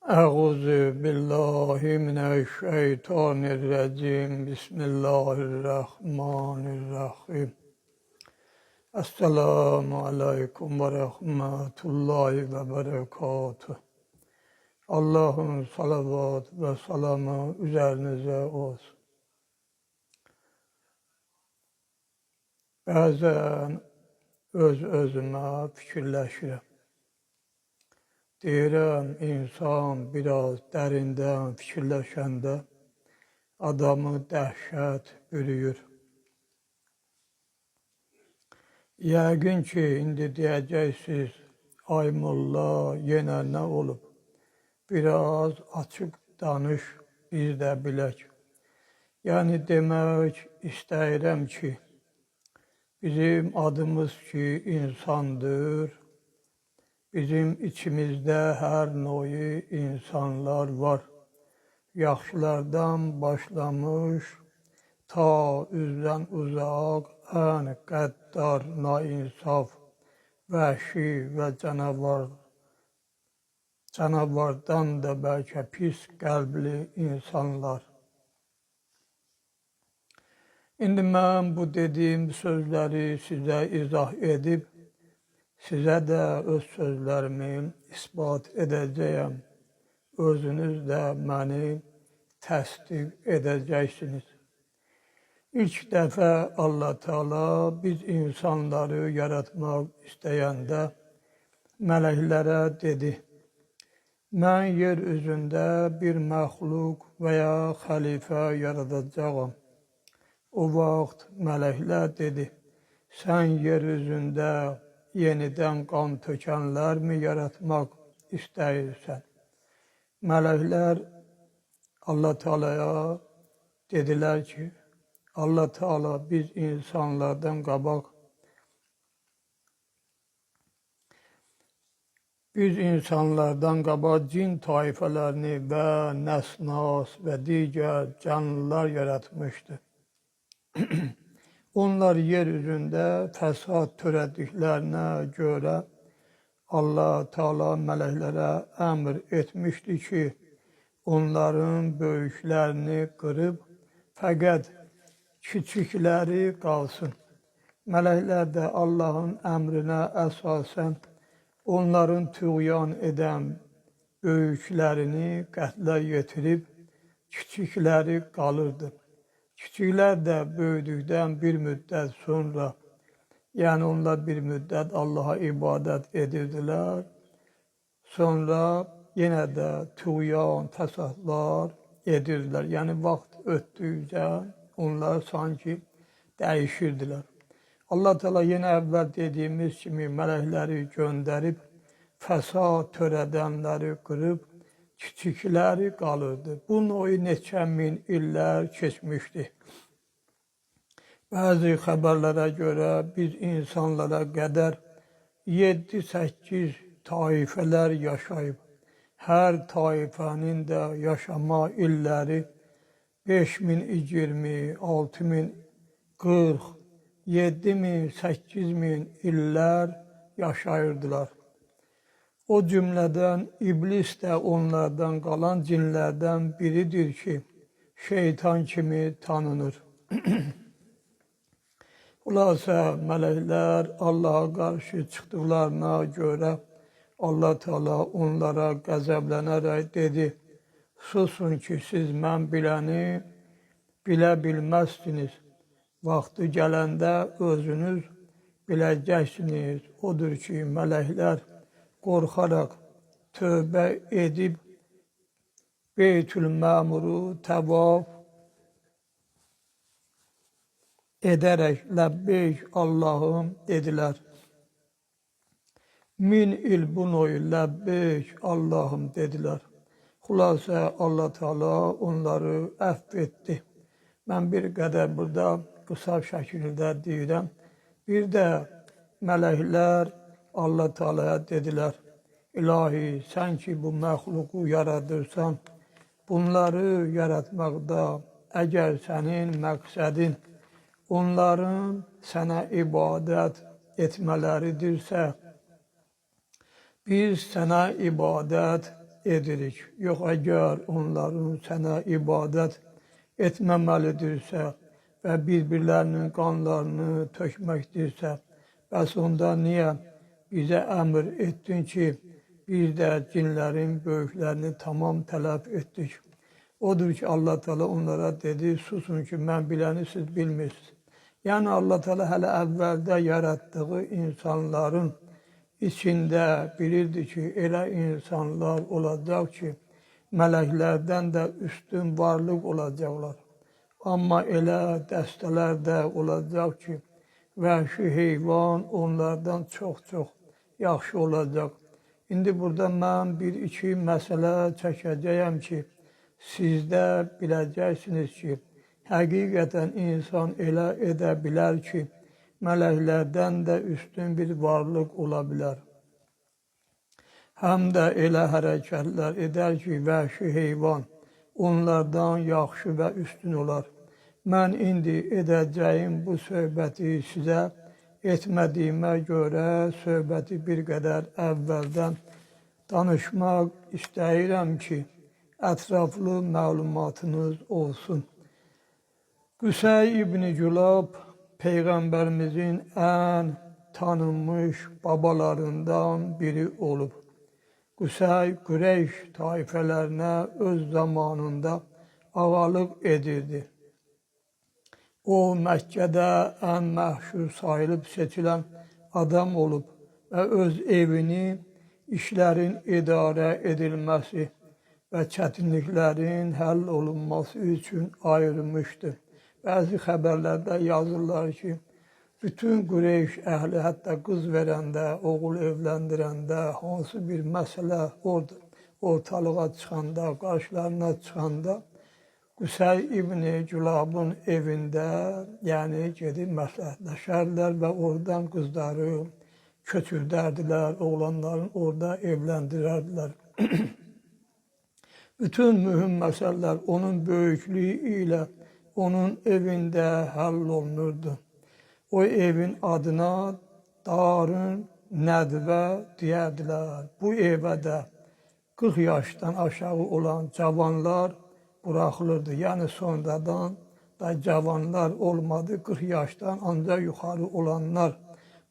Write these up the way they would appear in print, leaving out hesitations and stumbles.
Euzu billahi mineşşeytanirracim. Bismillahirrahmanirrahim. Esselamu aleyküm ve rahmetullahi ve berekatuhu. Allah'ın salavat ve selamı üzerinize olsun. Bazen özüme fikirleşirəm. Deyirəm, insan biraz dərindən fikirləşəndə adamı dəhşət bürüyür. Yəqin ki, indi deyəcəksiniz, ay molla, yenə nə olub? Biraz açıq danış, biz də bilək. Yəni demək istəyirəm ki, bizim adımız ki insandır, bizim içimizdə hər növ insanlar var. Yaxşılardan başlamış, ta üzdən uzaq, ən qəddar, nainsaf, vəhşi və canavardan da bəlkə pis qəlbli insanlar. İndi mən bu dediyim sözləri sizə izah edib, sizə də öz sözlərimi isbat edəcəyəm. Özünüz də məni təsdiq edəcəksiniz. İlk dəfə Allah Teala biz insanları yaratmaq istəyəndə mələklərə dedi, mən yer üzündə bir məxluq və ya xəlifə yaradacağam. O vaxt mələklər dedi, sən yer üzündə yenidən qan tökənlərmi yaratmaq istəyirsən? Mələklər Allah Teala'ya dedilər ki, Allah Teala biz insanlardan qabaq cin tayfələrini və nəsnas və digər canlılar yaratmışdı. Onlar yer üzündə fəsad törədiklərinə görə Allah Teala mələklərə əmr etmişdi ki, onların böyüklərini qırıb, fəqət kiçikləri qalsın. Mələklər də Allahın əmrinə əsasən onların tüğyan edən böyüklərini qətlə yetirib, kiçikləri qalırdı. Kiçiklər də böyüdükdən bir müddət sonra, yəni onlar bir müddət Allaha ibadət edirdilər, sonra yenə də tüğyan, fəsadlar edirdilər. Yəni vaxt ötdükcə onlar sanki dəyişirdilər. Allah Teala yenə əvvəl dediyimiz kimi mələkləri göndərib, fəsad törədənləri qırıb, kiçikləri qalırdı. Bu növ neçə min illər keçmişdi. Bəzi xəbərlərə görə biz insanlara qədər 7-8 taifələr yaşayıb. Hər taifənin də yaşama illəri 5020, 6040, 7000, 8000 illər yaşayırdılar. O cümlədən iblis də onlardan qalan cinlərdən biridir ki, şeytan kimi tanınır. Xülasə, mələklər Allaha qarşı çıxdıqlarına görə Allah Teala onlara qəzəblənərək dedi, susun ki, siz mən biləni bilə bilməzsiniz. Vaxtı gələndə özünüz biləcəksiniz. Odur ki, mələklər qorxaraq tövbə edib Beytül-Məmuru təvaf edərək ləbbeyk Allahım dedilər. 1000 il bu növ ləbbeyk Allahım dedilər. Xülasə Allah Teala onları əfv etdi. Mən bir qədər burada qısa şəkildə deyirəm. Bir də mələklər Allah Teala'ya dedilər, İlahi, sən ki bu məxluqu yaradırsan, bunları yaratmaqda əgər sənin məqsədin onların sənə ibadət etmələridirsə, biz sənə ibadət edirik. Yox, əgər onların sənə ibadət etməməlidirsə və bir-birlərinin qanlarını tökməkdirsə, bəs onda niyə bizə əmr etdin ki, biz də cinlərin böyüklərini tamam tələf etdik? Odur ki, Allah Teala onlara dedi, susun ki, mən biləni siz bilmirsiniz. Yəni Allah Teala hələ əvvəldə yaratdığı insanların içində bilirdi ki, elə insanlar olacaq ki, mələklərdən də üstün varlıq olacaqlar. Amma elə dəstələr də olacaq ki, vəhşi heyvan onlardan çox-çox yaxşı olacaq. İndi burada mən bir-iki məsələ çəkəcəyəm ki, siz də biləcəksiniz ki, həqiqətən insan elə edə bilər ki, mələklərdən də üstün bir varlıq ola bilər. Həm də elə hərəkətlər edər ki, vəhşi heyvan onlardan yaxşı və üstün olar. Mən indi edəcəyim bu söhbəti sizə etmədiyimə görə söhbəti bir qədər əvvəldən danışmaq istəyirəm ki, ətraflı məlumatınız olsun. Qüsay İbn Gülab Peyğəmbərimizin ən tanınmış babalarından biri olub. Qüsay Qureyş taifələrinə öz zamanında ağalıq edirdi. O, Məkkədə ən məşhur sayılıb seçilən adam olub və öz evini işlərin idarə edilməsi və çətinliklərin həll olunması üçün ayırmışdı. Bəzi xəbərlərdə yazırlar ki, bütün Qureyş əhli, hətta qız verəndə, oğul evləndirəndə, hansı bir məsələ ortalığa çıxanda, qarşılarına çıxanda, Qüsay İbn Gülabın evində, yəni gedib məsləhətləşərlər və oradan qızları köçürdərdilər, oğlanların orada evləndirərdilər. Bütün mühüm məsələlər onun böyüklüyü ilə onun evində həll olunurdu. O evin adına Darun Nədvə deyərdilər. Bu evə də 40 yaşdan aşağı olan cavanlar buraxılırdı. Yəni sonradan da cavanlar olmadı, 40 yaşdan ancaq yuxarı olanlar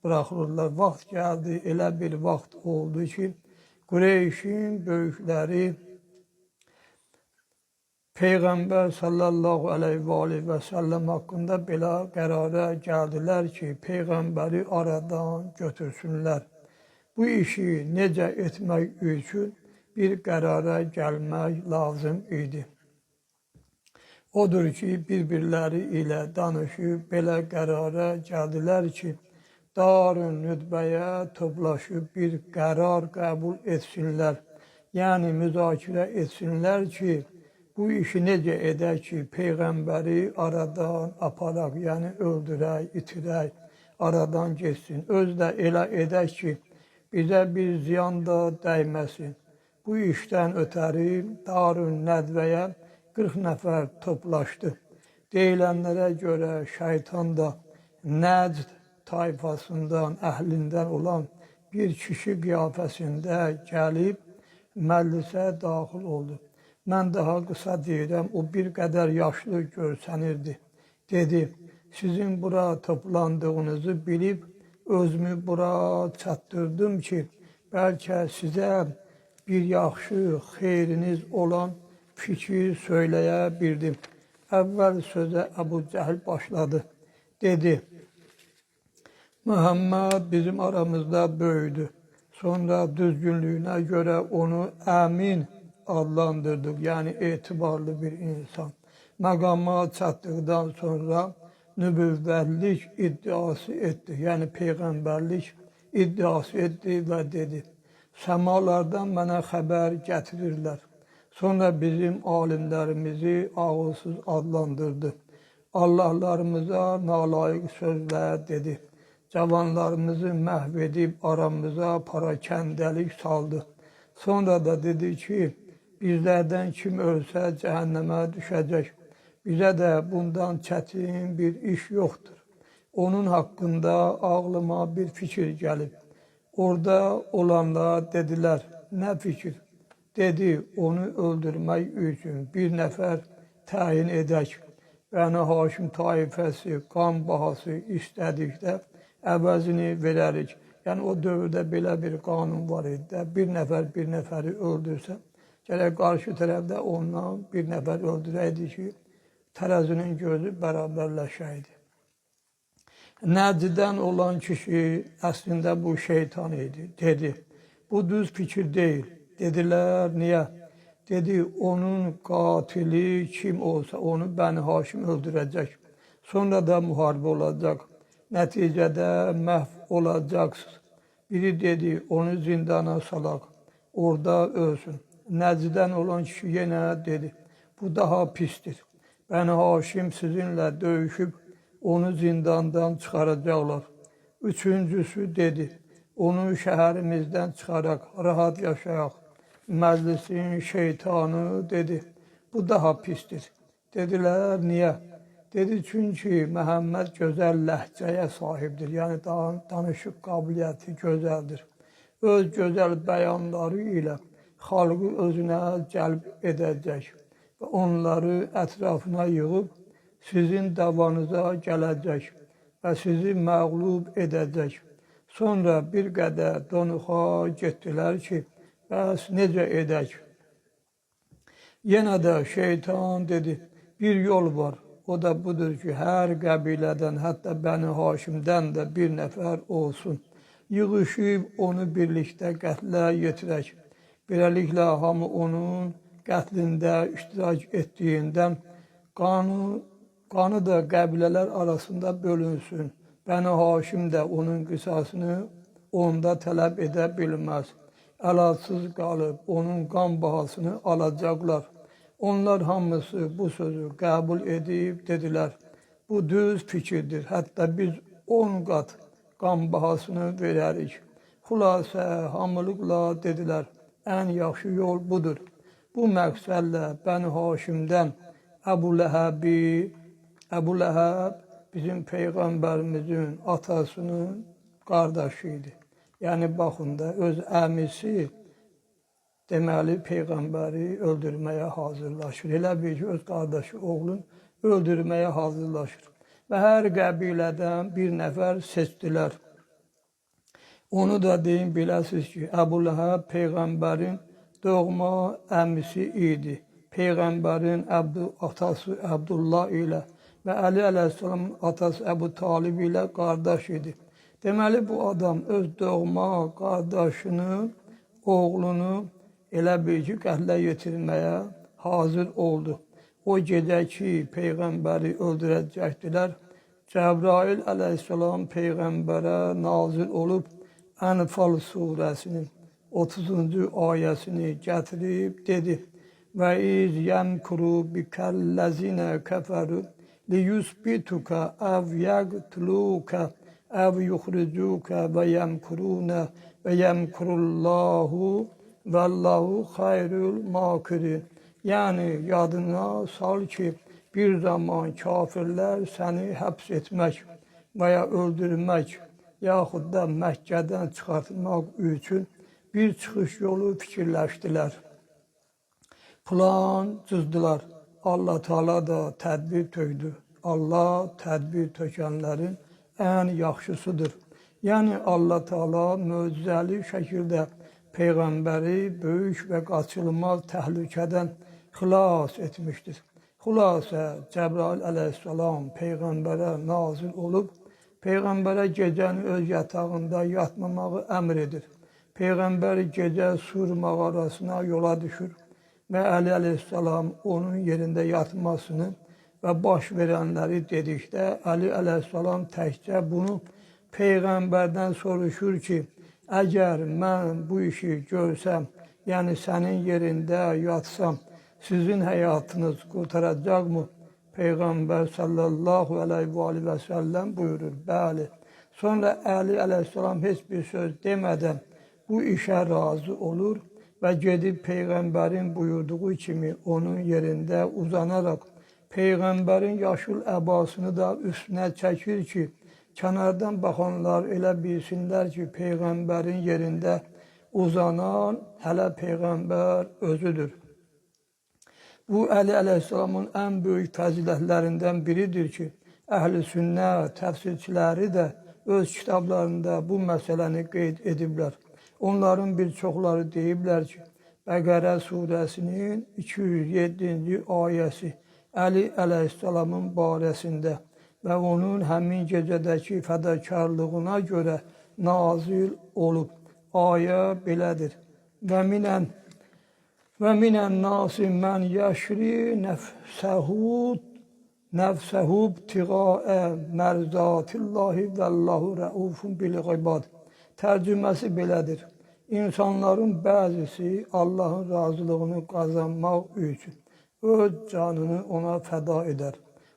buraxılırlar. Vaxt gəldi, elə bir vaxt oldu ki, Qureyşin böyükləri Peyğəmbər sallallahu aleyhi və səlləm haqqında belə qərara gəldilər ki, Peyğəmbəri aradan götürsünlər. Bu işi necə etmək üçün bir qərara gəlmək lazım idi. Odur ki, bir-birləri ilə danışıb belə qərara gəldilər ki, Darun Nədvəyə toplaşıb bir qərar qəbul etsinlər. Yəni, müzakirə etsinlər ki, bu işi necə edək ki, Peyğəmbəri aradan aparaq, yəni öldürək, itirək, aradan geçsin. Öz də elə edək ki, bizə bir ziyan da dəyməsin. Bu işdən ötəri Darun Nədvəyə 40 nəfər toplaşdı. Deyilənlərə görə şeytan da Nəcd tayfasından, əhlindən olan bir kişi qiyafəsində gəlib məclisə daxil oldu. Mən daha qısa deyirəm, o bir qədər yaşlı görsənirdi. Dedi, sizin bura toplandığınızı bilib, özümü bura çatdırdım ki, bəlkə sizə bir yaxşı, xeyriniz olan fikir söyləyə bildim. Əvvəl sözə Əbu Cəhil başladı. Dedi, Muhammed bizim aramızda böyüdü. Sonra düzgünlüyünə görə onu əmin adlandırdık, yəni etibarlı bir insan. Məqama çatdıqdan sonra nübüvvətlik iddiası etdi, yəni peyğəmbərlik iddiası etdi və dedi, səmalardan mənə xəbər gətirirlər. Sonra bizim alimlərimizi ağılsız adlandırdı. Allahlarımıza nalayiq sözlər dedi. Cavanlarımızı məhv edib aramıza parakəndəlik saldı. Sonra da dedi ki, bizlərdən kim ölsə cəhənnəmə düşəcək. Bizə də bundan çətin bir iş yoxdur. Onun haqqında ağlıma bir fikir gəlib. Orada olanlar dedilər, nə fikir? Dedi, onu öldürmək üçün bir nəfər təyin edək. Bəni Haşim taifəsi qan bahası istədikdə əvəzini verərik. Yəni o dövrdə belə bir qanun var idi də, bir nəfər bir nəfəri öldürsə, gərək qarşı tərəfdə ondan bir nəfər öldürəydi ki, tərəzinin gözü bərabərləşəydi. Nəcdən olan kişi əslində bu şeytan idi, dedi. Bu düz fikir deyil. Dedilər, niyə? Dedi, onun qatili kim olsa onu Bəni Haşim öldürəcək. Sonra da müharibə olacaq. Nəticədə məhv olacaqsınız. Biri dedi, onu zindana salaq, orada ölsün. Nəcdən olan kişi yenə dedi, bu daha pistir. Bəni Haşim sizinlə döyüşüb, onu zindandan çıxaracaqlar. Üçüncüsü dedi, onu şəhərimizdən çıxaraq, rahat yaşayaq. Məclisin şeytanı dedi, bu daha pistir. Dedilər, niyə? Dedi, çünki Məhəmməd gözəl ləhcəyə sahibdir, yəni danışıq qabiliyyəti gözəldir. Öz gözəl bəyanları ilə xalqı özünə cəlb edəcək və onları ətrafına yığıb sizin davanıza gələcək və sizi məğlub edəcək. Sonra bir qədər donuxa getdilər ki, bəs necə edək? Yenə də şeytan dedi, bir yol var. O da budur ki, hər qəbilədən, hətta Bəni Haşimdən də bir nəfər olsun. Yığışıb onu birlikdə qətlə yetirək. Beləliklə, hamı onun qətlində iştirak etdiyindən qanı da qəbilələr arasında bölünsün. Bəni Haşim də onun qisasını onda tələb edə bilməz. Əlacsız qalıb onun qan bahasını alacaqlar. Onlar hamısı bu sözü qəbul edib dedilər, bu düz fikirdir, hətta biz 10 qat qan bahasını verərik. Xülasə, hamılıqla dedilər, ən yaxşı yol budur. Bu məqsədlə Bəni Haşimdən Əbu Ləhəb bizim Peyğəmbərimizin atasının qardaşı idi. Yəni, baxın da, öz əmisi deməli Peyğəmbəri öldürməyə hazırlaşır. Elə bir ki, öz qardaşı oğlun öldürməyə hazırlaşır. Və hər qəbilədən bir nəfər seçdilər. Onu da deyim, biləsiniz ki, Əbu Ləhəb Peyğəmbərin doğma əmisi idi. Peyğəmbərin atası Əbdullah ilə və Əli əleyhissalamın atası Əbu Talib ilə qardaş idi. Deməli, bu adam öz doğma qardaşının oğlunu elə bir ki, qətlə yetirməyə hazır oldu. O gecə ki, Peyğəmbəri öldürəcəkdilər, Cəbrail əleyhissalam Peyğəmbərə nazil olub Ənfal surəsinin 30-cu ayəsini gətirib dedi, və iz yəmkuru bikəlləzinə kəfəru liyusbituka əv yəqtuluka əv yuxricuka və yəmkurunə və yəmkurullahu və Allahu xayrül makirin. Yəni, yadına sal ki, bir zaman kafirlər səni həbs etmək və ya öldürmək, yaxud da Məkkədən çıxartmaq üçün bir çıxış yolu fikirləşdilər. Plan cızdılar. Allah Teala da tədbir tökdü. Allah tədbir tökənlərin ən yaxşısıdır. Yəni, Allah Teala möcüzəli şəkildə Peyğəmbəri böyük və qaçılmaz təhlükədən xilas etmişdir. Xülasə, Cəbrail əleyhissalam Peyğəmbərə nazil olub, Peyğəmbərə gecəni öz yatağında yatmamağı əmr edir. Peyğəmbər gecə Sur mağarasına yola düşür və Əli əleyhissalam onun yerində yatmasını və baş verənləri dedikdə, Əli əleyhissalam təkcə bunu Peyğəmbərdən soruşur ki, əgər mən bu işi görsəm, yəni sənin yerində yatsam, sizin həyatınız qurtaracaqmı? Peyğəmbər sallallahu aleyhi və səlləm buyurur, bəli. Sonra Əli əleyhissalam heç bir söz demədən bu işə razı olur və gedib Peyğəmbərin buyurduğu kimi onun yerində uzanaraq Peyğəmbərin yaşıl əbasını da üstünə çəkir ki, kənardan baxanlar elə bilsinlər ki, Peyğəmbərin yerində uzanan hələ Peyğəmbər özüdür. Bu Əli əleyhissalamın ən böyük fəzilətlərindən biridir ki, əhl-i sünnə təfsirçiləri də öz kitablarında bu məsələni qeyd ediblər. Onların bir çoxları deyiblər ki, Bəqərə surəsinin 207-ci ayəsi Əli əleyhissalamın barəsində və onun həmin gecədəki fədakarlığına görə nazil olub. Ayə belədir. Və minən nasi mən yəşri nəfsəhu ibtiğaə mərzatillahi vəllahu rəufun bil-ibad. Tərcüməsi belədir. İnsanların bəzisi Allahın razılığını qazanmaq üçün öz canını ona fəda edər.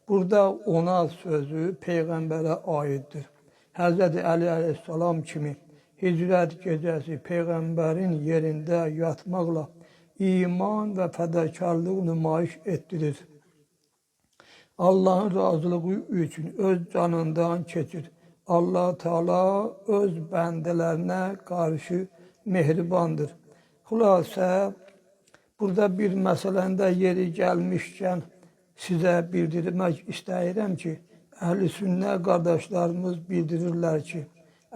Burada ona sözü Peyğəmbərə aiddir. Həzrəti Əli əleyhissalam kimi hicrət gecəsi Peyğəmbərin yerində yatmaqla iman və fədakarlıq nümayiş etdirir. Allahın razılığı üçün öz canından keçir. Allah Teala öz bəndələrinə qarşı mehribandır. Xülasə, burada bir məsələndə yeri gəlmişkən sizə bildirmək istəyirəm ki, əhl-i sünnə qardaşlarımız bildirirlər ki,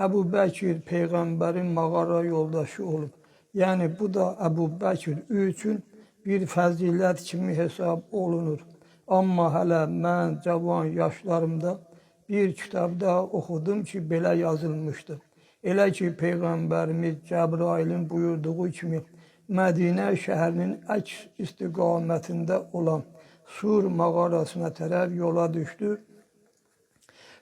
Əbu Bəkir Peyğəmbərin mağara yoldaşı olub. Yəni, bu da Əbu Bəkir üçün bir fəzilət kimi hesab olunur. Amma hələ mən cavan yaşlarımda bir kitabda oxudum ki, belə yazılmışdı. Elə ki, Peyğəmbərimiz Cəbrailin buyurduğu kimi Mədinə şəhərinin əks istiqamətində olan Sur mağarasına tərəf yola düşdü.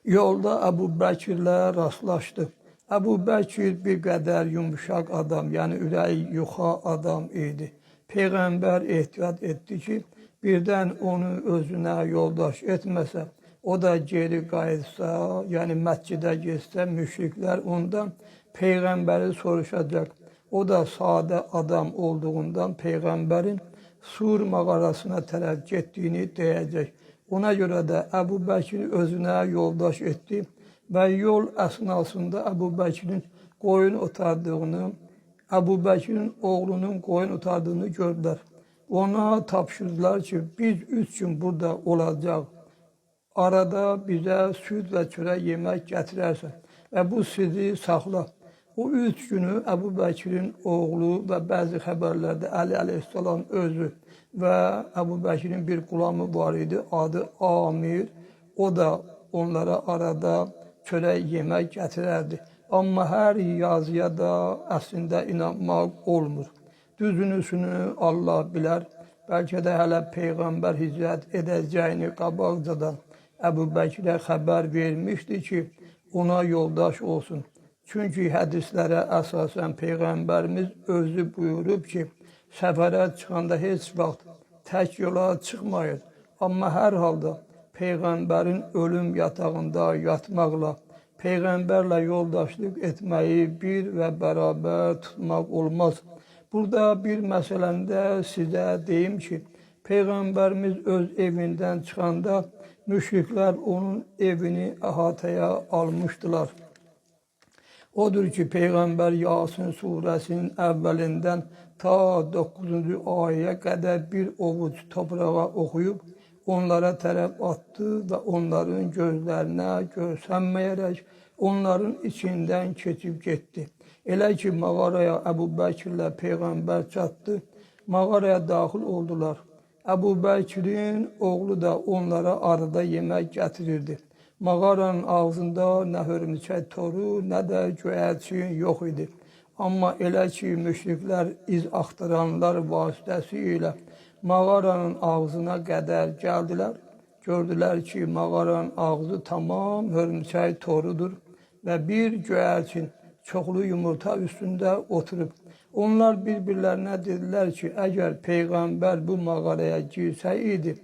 Yolda Əbu Bəkirlə rastlaşdı. Əbu Bəkir bir qədər yumuşaq adam, yəni ürəyi yuxa adam idi. Peyğəmbər ehtiyat etdi ki, birdən onu özünə yoldaş etməsə, o da geri qayıtsa, yəni məscidə getsə, müşriklər ondan Peyğəmbəri soruşacaq. O da sadə adam olduğundan Peyğəmbərin Sur mağarasına tərəf getdiyini deyəcək. Ona görə də Əbu Bəkir özünə yoldaş etdi və yol əsnasında Əbu Bəkirin qoyun otardığını, Əbu Bəkirin oğlunun qoyun otardığını gördülər. Ona tapşırdılar ki, biz 3 gün burada olacaq. Arada bizə süd və çörək yemək gətirərsən və bu sizi saxla. O 3 günü Əbu Bəkirin oğlu və bəzi xəbərlərdə Əli əleyhissalam özü və Əbu Bəkirin bir qulamı var idi, adı Amir. O da onlara arada çörək yemək gətirərdi. Amma hər yazıya da əslində inanmaq olmur. Düzünüsünü Allah bilər. Bəlkə də hələ Peyğəmbər hicrət edəcəyini qabaqcadan Əbu Bəkirə xəbər vermişdi ki, ona yoldaş olsun. Çünki hədislərə əsasən Peyğəmbərimiz özü buyurub ki, səfərə çıxanda heç vaxt tək yola çıxmayın. Amma hər halda Peyğəmbərin ölüm yatağında yatmaqla, Peyğəmbərlə yoldaşlıq etməyi bir və bərabər tutmaq olmaz. Burada bir məsələndə sizə deyim ki, Peyğəmbərimiz öz evindən çıxanda müşriklər onun evini əhatəyə almışdılar. Odur ki, Peyğəmbər Yasin surəsinin əvvəlindən ta 9-cu ayəyə qədər bir ovuc toprağa oxuyub, onlara tərəf atdı və onların gözlərinə görsənməyərək onların içindən keçib getdi. Elə ki, mağaraya Əbu Bəkirlə Peyğəmbər çatdı, mağaraya daxil oldular. Əbu Bəkirin oğlu da onlara arada yemək gətirirdi. Mağaranın ağzında nə hörümçək toru, nə də göyərçin yox idi. Amma elə ki, müşriklər iz axtaranlar vasitəsilə mağaranın ağzına qədər gəldilər, gördülər ki, mağaranın ağzı tamam hörümçək torudur və bir göyərçin çoxlu yumurta üstündə oturub. Onlar bir-birlərinə dedilər ki, əgər Peyğəmbər bu mağaraya girsəydi,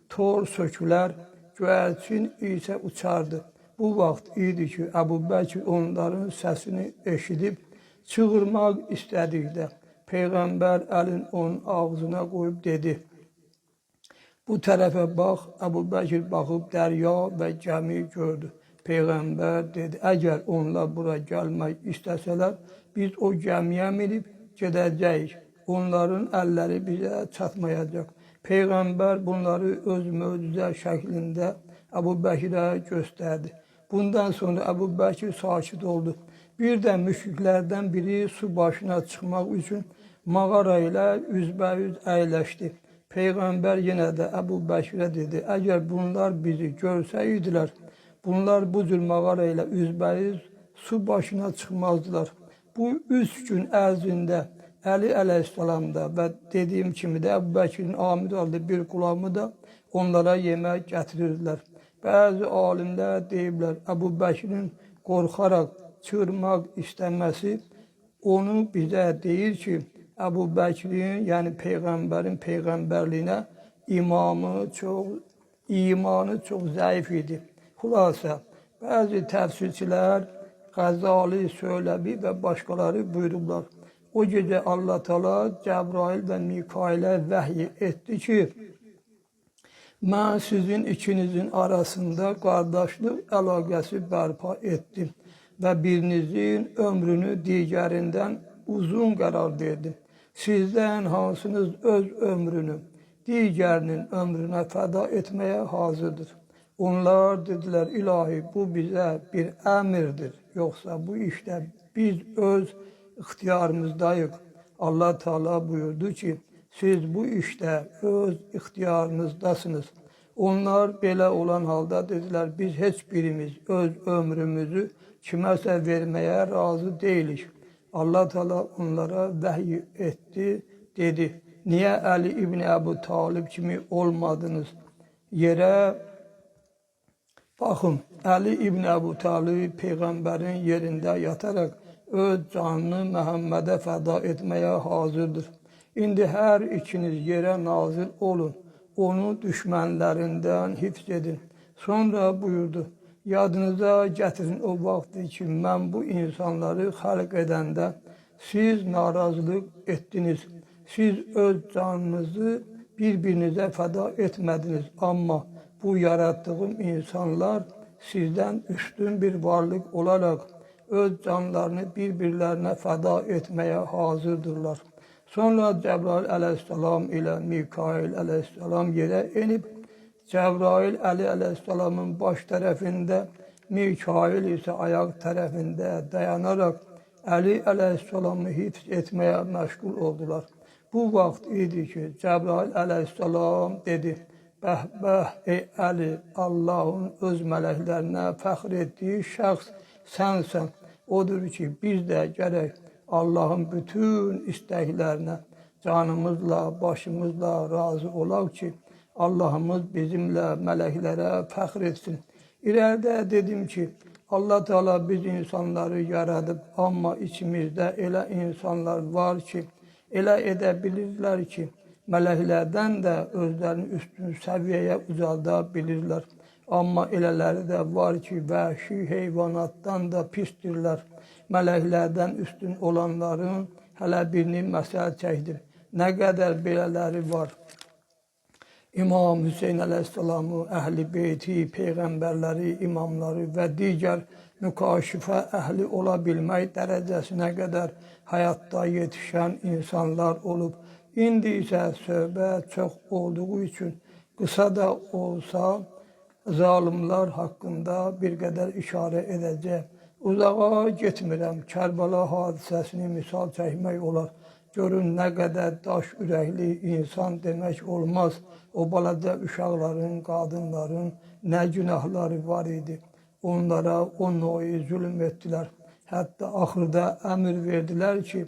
tor sökülər, göyərçin isə uçardı. Bu vaxt idi ki, Əbu Bəkir onların səsini eşidib, çığırmaq istədikdə, Peyğəmbər əlin onun ağzına qoyub dedi, bu tərəfə bax, Əbu Bəkir baxıb dərya və gəmi gördü. Peyğəmbər dedi, əgər onlar bura gəlmək istəsələr, biz o gəmiyə minib gedəcəyik. Onların əlləri bizə çatmayacaq. Peyğəmbər bunları öz möcüzə şəklində Əbu Bəkirə göstərdi. Bundan sonra Əbu Bəkir sakit oldu. Bir də müşriklərdən biri su başına çıxmaq üçün mağara ilə üzbəüz əyləşdi. Peyğəmbər yenə də Əbu Bəkirə dedi, əgər bunlar bizi görsəydilər, bunlar bu cür mağara ilə üzbəüz su başına çıxmazdılar. Bu 3 gün ərzində Əli əleyhissalam da və dediyim kimi də Əbu Bəkirin Amir adlı bir qulamı da onlara yemək gətirirdilər. Bəzi alimlər deyiblər, Əbu Bəkirin qorxaraq çığırmaq istəməsi onu bizə deyir ki, Əbu Bəkirin, yəni Peyğəmbərin peyğəmbərliyinə imanı çox zəif idi. Xülasə, bəzi təfsirçilər Qəzzali, Söyləbi və başqaları buyurublar. O gecə Allah Teala Cəbrail və Mikailə vəhy etdi ki, mən sizin ikinizin arasında qardaşlıq əlaqəsi bərpa etdim və birinizin ömrünü digərindən uzun qərar verdim. Sizdən hansınız öz ömrünü digərinin ömrünə fəda etməyə hazırdır? Onlar dedilər, ilahi bu bizə bir əmirdir, yoxsa bu işdə biz öz ixtiyarımızdayıq. Allah Teala buyurdu ki, siz bu işdə öz ixtiyarınızdasınız. Onlar belə olan halda dedilər, biz heç birimiz öz ömrümüzü kiməsə verməyə razı deyilik. Allah Teala onlara vəhy etdi, dedi, niyə Əli İbn Əbu Talib kimi olmadınız? Yerə baxın, Əli İbn Əbu Talib Peyğəmbərin yerində yataraq öz canını Məhəmmədə fəda etməyə hazırdır. İndi hər ikiniz yerə nazil olun, onu düşmənlərindən hifz edin. Sonra buyurdu, yadınıza gətirin o vaxtdır ki, mən bu insanları xəlq edəndə siz narazılıq etdiniz. Siz öz canınızı bir-birinizə fəda etmədiniz. Amma bu yaratdığım insanlar sizdən üstün bir varlıq olaraq öz canlarını bir-birlərinə fəda etməyə hazırdırlar. Sonra Cəbrail əleyhissalam ilə Mikail əleyhissalam yerə enib, Cəbrail Əli əleyhissalamın baş tərəfində, Mikail isə ayaq tərəfində dayanaraq Əli əleyhissalamı hifz etməyə məşğul oldular. Bu vaxt idi ki, Cəbrail əleyhissalam dedi, bəh, ey Əli, Allahın öz mələklərinə fəxr etdiyi şəxs sənsən. Odur ki, biz də gərək Allahın bütün istəklərinə canımızla, başımızla razı olaq ki, Allahımız bizimlə mələklərə fəxr etsin. İlərdə dedim ki, Allah Teala biz insanları yaradıb, amma içimizdə elə insanlar var ki, elə edə bilirlər ki, mələklərdən də özlərini üstün səviyyəyə ucalda bilirlər. Amma elələri də var ki, vəhşi heyvanatdan da pisdirlər. Mələklərdən üstün olanların hələ birini məsəl çəkdim. Nə qədər belələri var. İmam Hüseyin əleyhissalamı, əhl-i beyti, peyğəmbərləri, imamları və digər mükaşifə əhli ola bilmək dərəcəsinə qədər həyatda yetişən insanlar olub. İndi isə söhbət çox olduğu üçün qısa da olsa zalimlər haqqında bir qədər işarə edəcək. Uzağa getmirəm, Kərbəla hadisəsini misal çəkmək olar. Görün nə qədər daş ürəkli insan demək olmaz. O balaca uşaqların, qadınların nə günahları var idi. Onlara o noyu zülm etdilər. Hətta axırda əmr verdilər ki,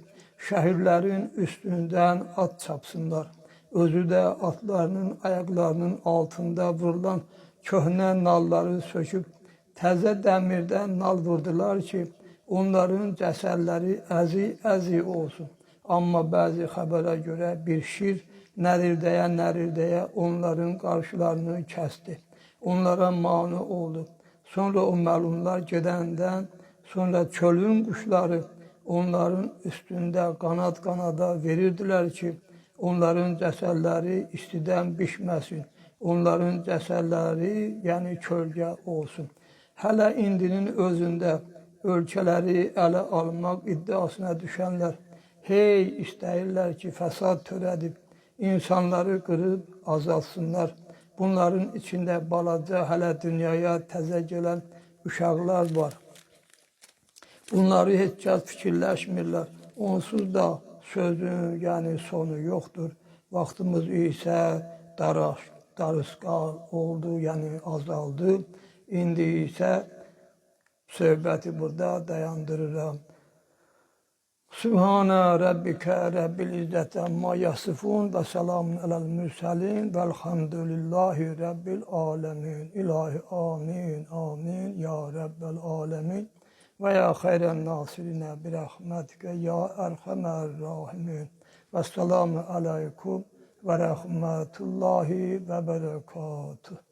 şəhərlərin üstündən at çapsınlar. Özü də atlarının ayaqlarının altında vurulan köhnə nalları söküb, təzə dəmirdən nal vurdular ki, onların cəsədləri əzi olsun. Amma bəzi xəbərə görə bir şir nərirdəyə onların qarşılarını kəsdi. Onlara mane oldu. Sonra o məlumlar gedəndən sonra çölün quşları onların üstündə qanad-qanada verirdilər ki, onların cəsədləri istidən bişməsin. Onların cəsədləri, yəni kölgə olsun. Hələ indinin özündə ölkələri ələ almaq iddiasına düşənlər Hey istəyirlər ki, fəsad törədib, insanları qırıb azalsınlar. Bunların içində balaca, hələ dünyaya təzə gələn uşaqlar var. Bunları heç kəs fikirləşmirlər. Onsuz da sözün, yəni sonu yoxdur. Vaxtımız isə darısqal oldu, yəni azaldı. İndi isə söhbəti burada dayandırıram. Sübhanə Rabbikə Rabbil İzzəti əmmə yasifun və selamun aləl mürsəlin və elhamdülillahi Rabbil aləmin. İlahi amin, amin, ya Rabbil aləmin. Və ya xeyrən nasirinə bir rəhmətikə ya ərhəmər rahimin. Və selamu aleykum və rəhmətullahi və bərəkatuhu.